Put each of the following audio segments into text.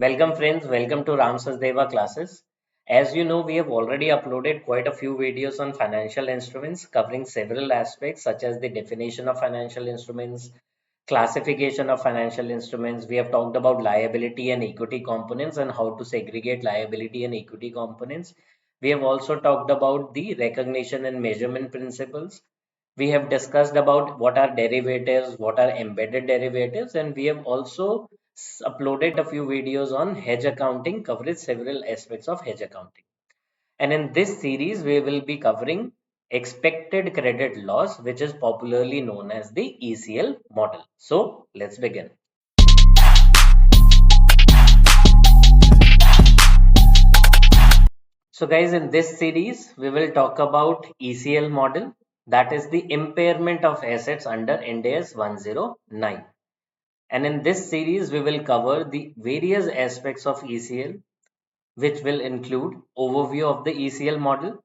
Welcome friends, welcome to Ram Sasdeva classes. As you know, we have already uploaded quite a few videos on financial instruments covering several aspects such as the definition of financial instruments, classification of financial instruments. We have talked about liability and equity components and how to segregate liability and equity components. We have also talked about the recognition and measurement principles. We have discussed about what are derivatives, what are embedded derivatives, and we have also uploaded a few videos on hedge accounting, coverage several aspects of hedge accounting. And in this series, we will be covering expected credit loss, which is popularly known as the ECL model. So let's begin. So guys, in this series, we will talk about ECL model, that is the impairment of assets under IND AS 109. And in this series, we will cover the various aspects of ECL, which will include overview of the ECL model,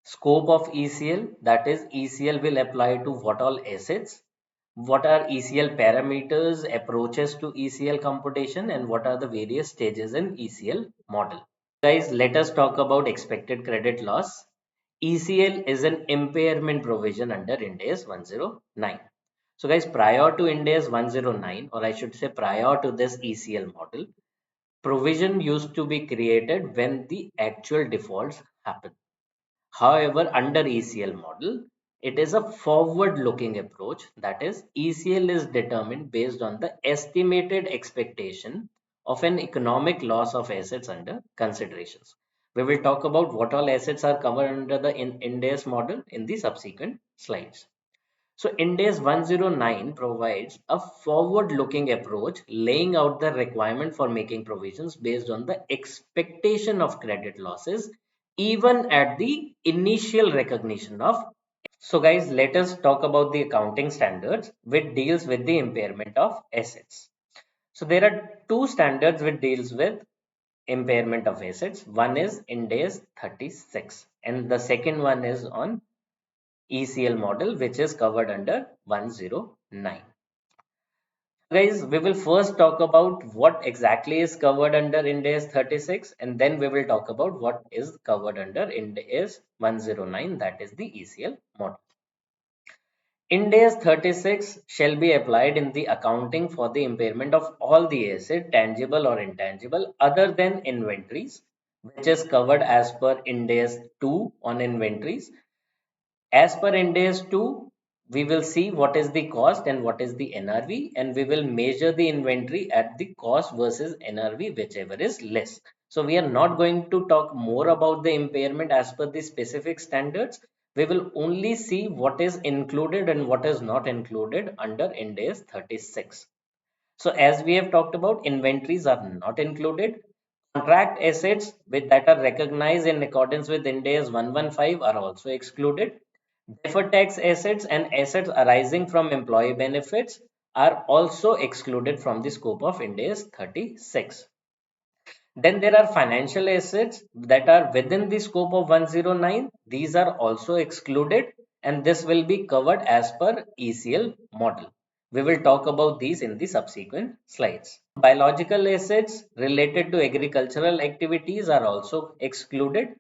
scope of ECL, that is ECL will apply to what all assets, what are ECL parameters, approaches to ECL computation, and what are the various stages in ECL model. Guys, let us talk about expected credit loss. ECL is an impairment provision under IND AS 109. So guys, prior to IND AS 109, or I should say prior to this ECL model, provision used to be created when the actual defaults happen. However, under ECL model, it is a forward-looking approach. That is, ECL is determined based on the estimated expectation of an economic loss of assets under considerations. We will talk about what all assets are covered under the IND AS model in the subsequent slides. So IND AS 109 provides a forward-looking approach, laying out the requirement for making provisions based on the expectation of credit losses, even at the initial recognition of. So guys, let us talk about the accounting standards which deals with the impairment of assets. So there are two standards which deals with impairment of assets. One is IND AS 36 and the second one is on ECL model, which is covered under 109. Guys, we will first talk about what exactly is covered under IND AS 36 and then we will talk about what is covered under IND AS 109, that is the ECL model. IND AS 36 shall be applied in the accounting for the impairment of all the assets, tangible or intangible, other than inventories, which is covered as per IND AS 2 on inventories. As per IND AS 2, we will see what is the cost and what is the NRV, and we will measure the inventory at the cost versus NRV, whichever is less. So we are not going to talk more about the impairment as per the specific standards. We will only see what is included and what is not included under IND AS 36. So as we have talked about, inventories are not included. Contract assets that are recognized in accordance with IND AS 115 are also excluded. Deferred tax assets and assets arising from employee benefits are also excluded from the scope of IND AS 36. Then there are financial assets that are within the scope of 109. These are also excluded and this will be covered as per ECL model. We will talk about these in the subsequent slides. Biological assets related to agricultural activities are also excluded.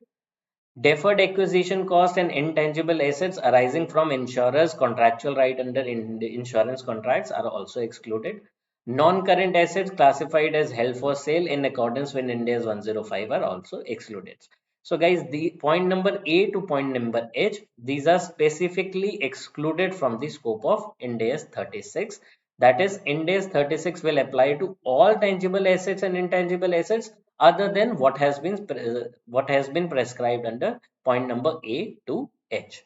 Deferred acquisition cost and intangible assets arising from insurers' contractual right under insurance contracts are also excluded. Non-current assets classified as held for sale in accordance with IND AS 105 are also excluded. So guys, the point number A to point number H, these are specifically excluded from the scope of IND AS 36. That is, IND AS 36 will apply to all tangible assets and intangible assets other than what has been prescribed under point number A to H.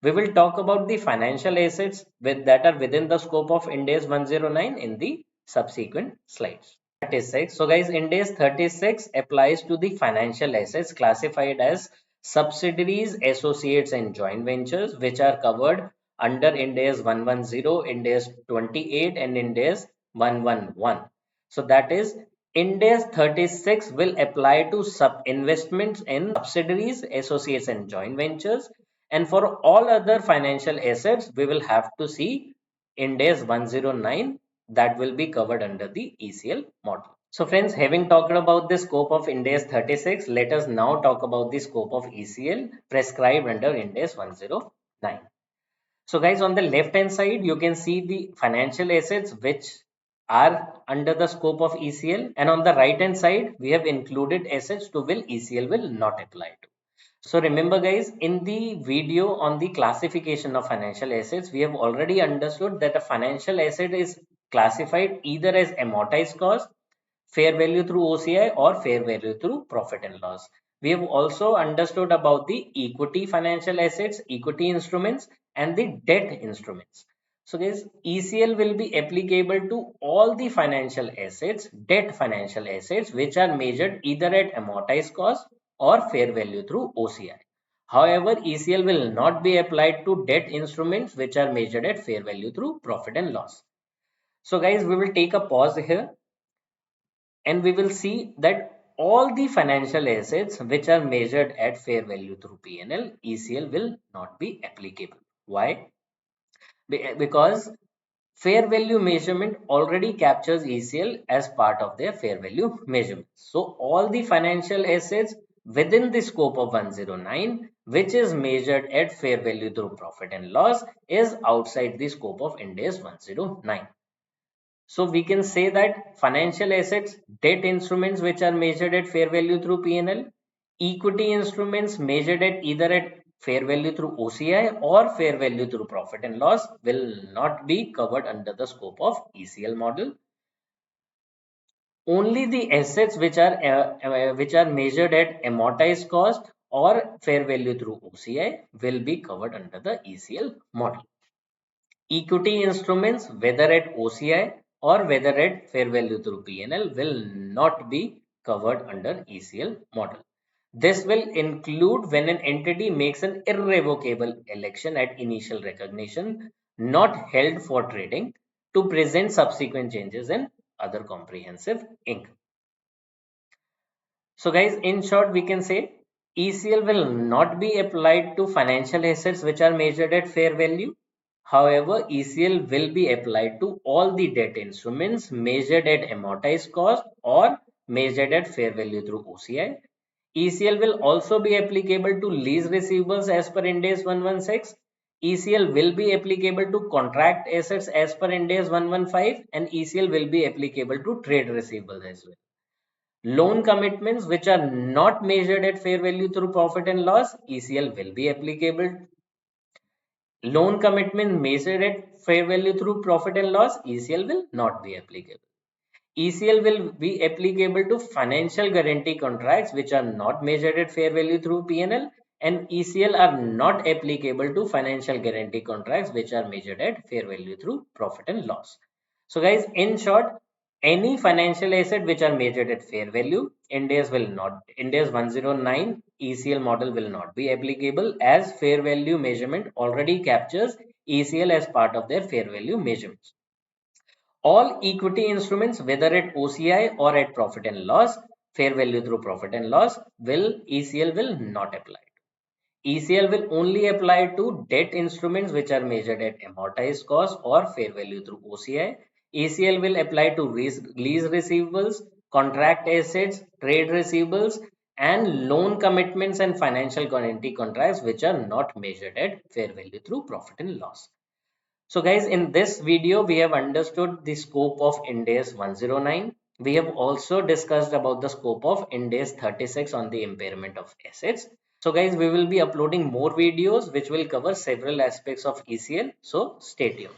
We will talk about the financial assets that are within the scope of IND AS 109 in the subsequent slides. 36. So guys, IND AS 36 applies to the financial assets classified as subsidiaries, associates and joint ventures, which are covered under IND AS 110, IND AS 28 and IND AS 111. So that is, IND AS 36 will apply to investments in subsidiaries, associates and joint ventures. And for all other financial assets, we will have to see IND AS 109 that will be covered under the ECL model. So friends, having talked about the scope of Ind AS 36, let us now talk about the scope of ECL prescribed under Ind AS 109. So guys, on the left hand side, you can see the financial assets which are under the scope of ECL, and on the right hand side, we have included assets to which ECL will not apply to. So remember guys, in the video on the classification of financial assets, we have already understood that a financial asset is classified either as amortized cost, fair value through OCI, or fair value through profit and loss. We have also understood about the equity financial assets, equity instruments, and the debt instruments. So guys, ECL will be applicable to all the financial assets, debt financial assets, which are measured either at amortized cost or fair value through OCI. However, ECL will not be applied to debt instruments which are measured at fair value through profit and loss. So guys, we will take a pause here and we will see that all the financial assets which are measured at fair value through P&L, ECL will not be applicable. Why? Because fair value measurement already captures ECL as part of their fair value measurement. So all the financial assets within the scope of 109, which is measured at fair value through profit and loss, is outside the scope of Ind AS 109. So we can say that financial assets, debt instruments which are measured at fair value through P&L, equity instruments measured at either at fair value through OCI or fair value through profit and loss will not be covered under the scope of ECL model. Only the assets which are measured at amortized cost or fair value through OCI will be covered under the ECL model. Equity instruments, whether at OCI or whether at fair value through P&L, will not be covered under ECL model. This will include when an entity makes an irrevocable election at initial recognition, not held for trading, to present subsequent changes in other comprehensive income. So guys, in short, we can say ECL will not be applied to financial assets which are measured at fair value. However, ECL will be applied to all the debt instruments measured at amortized cost or measured at fair value through OCI. ECL will also be applicable to lease receivables as per Ind AS 116. ECL will be applicable to contract assets as per Ind AS 115, and ECL will be applicable to trade receivables as well. Loan commitments which are not measured at fair value through profit and loss, ECL will be applicable. Loan commitment measured at fair value through profit and loss, ECL will not be applicable. ECL will be applicable to financial guarantee contracts which are not measured at fair value through P&L, and ECL are not applicable to financial guarantee contracts which are measured at fair value through profit and loss. So guys, in short, any financial asset which are measured at fair value, Ind AS 109 ECL model will not be applicable, as fair value measurement already captures ECL as part of their fair value measurements. All equity instruments, whether at OCI or at profit and loss, fair value through profit and loss, ECL will not apply. ECL will only apply to debt instruments which are measured at amortized cost or fair value through OCI. ECL will apply to lease receivables, contract assets, trade receivables, and loan commitments and financial guarantee contracts which are not measured at fair value through profit and loss. So guys, in this video, we have understood the scope of Ind AS 109. We have also discussed about the scope of Ind AS 36 on the impairment of assets. So guys, we will be uploading more videos which will cover several aspects of ECL. So stay tuned.